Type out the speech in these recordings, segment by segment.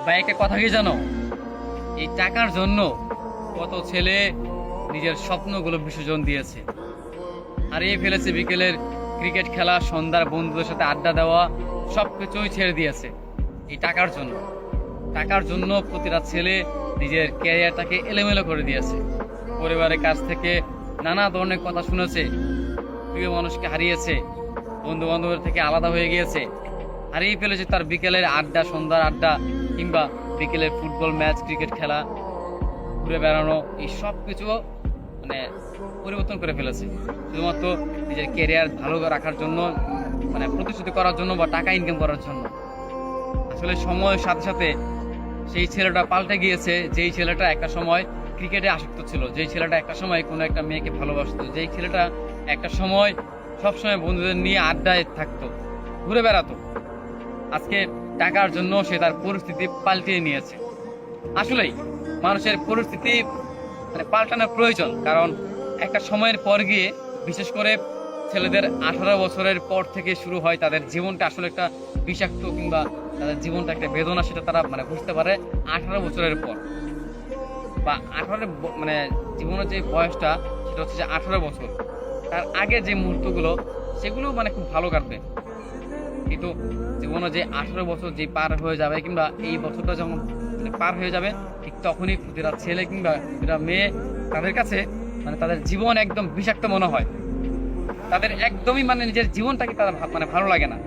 ভাই একটা কথা কি জানো, এই টাকার জন্য কত ছেলে নিজের স্বপ্নগুলো বিসর্জন দিয়েছে, হারিয়ে ফেলেছে বিকেলের ক্রিকেট খেলা, সন্ধ্যার বন্ধুদের সাথে আড্ডা দেওয়া, সবকিছুই ছেড়ে দিয়েছে এই টাকার জন্য। টাকার জন্য প্রতিটা ছেলে নিজের ক্যারিয়ারটাকে এলোমেলো করে দিয়েছে। পরিবারের কাছ থেকে নানা ধরনের কথা শুনেছে, প্রিয় মানুষকে হারিয়েছে, বন্ধু বান্ধবের থেকে আলাদা হয়ে গিয়েছে, হারিয়ে ফেলেছে তার বিকেলের আড্ডা, সন্ধ্যার আড্ডা, কিংবা বিকেলের ফুটবল ম্যাচ, ক্রিকেট খেলা, ঘুরে বেড়ানো, এই সব কিছু মানে পরিবর্তন করে ফেলেছে শুধুমাত্র নিজের ক্যারিয়ার ভালো রাখার জন্য, মানে প্রতিশ্রুতি করার জন্য বা টাকা ইনকাম করার জন্য। আসলে সময়ের সাথে সাথে সেই ছেলেটা পাল্টে গিয়েছে। যেই ছেলেটা একটা সময় ক্রিকেটে আসক্ত ছিল, যেই ছেলেটা একটা সময় কোনো একটা মেয়েকে ভালোবাসতো, যেই ছেলেটা একটা সময় সবসময় বন্ধুদের নিয়ে আড্ডায় থাকতো, ঘুরে বেড়াতো, আজকে টাকার জন্য সে তার পরিস্থিতি পাল্টিয়ে নিয়েছে। আসলেই মানুষের পরিস্থিতি মানে পাল্টানোর প্রয়োজন, কারণ একটা সময়ের পর গিয়ে, বিশেষ করে ছেলেদের 18 বছরের পর থেকে শুরু হয় তাদের জীবনটা আসলে একটা বিষাক্ত, কিংবা তাদের জীবনটা একটা বেদনা, সেটা তারা মানে বুঝতে পারে 18 বছরের পর। বা 18 মানে জীবনের যে বয়সটা, সেটা হচ্ছে যে 18 বছর। তার আগে যে মুহূর্তগুলো, সেগুলো মানে খুব ভালো কাটবে, কিন্তু জীবনে যে 18 বছর যে পার হয়ে যাবে, কিংবা এই বছরটা যখন মানে পার হয়ে যাবে, ঠিক তখনই প্রতিটা ছেলে কিংবা প্রতিটা মেয়ে, তাদের কাছে মানে তাদের জীবন একদম বিষাক্ত মনে হয়। তাদের একদমই মানে নিজের জীবনটাকে তারা মানে ভালো লাগে না।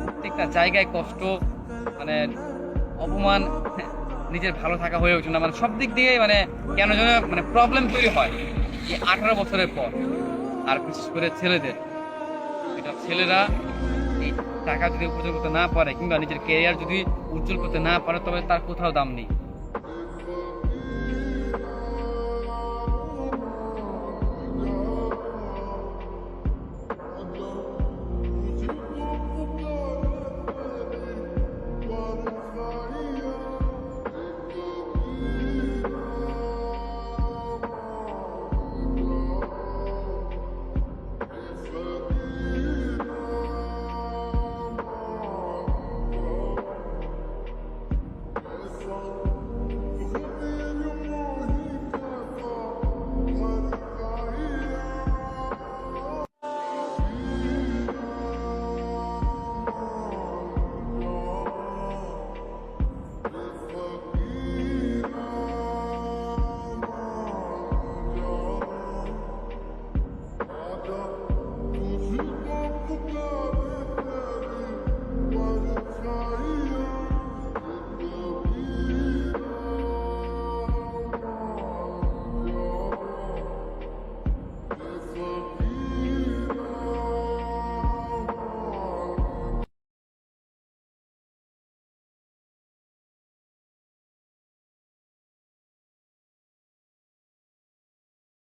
প্রত্যেকটা জায়গায় কষ্ট, মানে অপমান, নিজের ভালো থাকা হয়ে ওঠে না, মানে সব দিক দিয়ে মানে কেন যেন মানে প্রবলেম তৈরি হয় এই 18 বছরের পর। আর বিশেষ করে ছেলেদের, এটা ছেলেরা এই টাকা যদি উপার্জন করতে না পারে, কিংবা নিজের ক্যারিয়ার যদি উজ্জ্বল করতে না পারে, তবে তার কোথাও দাম নেই।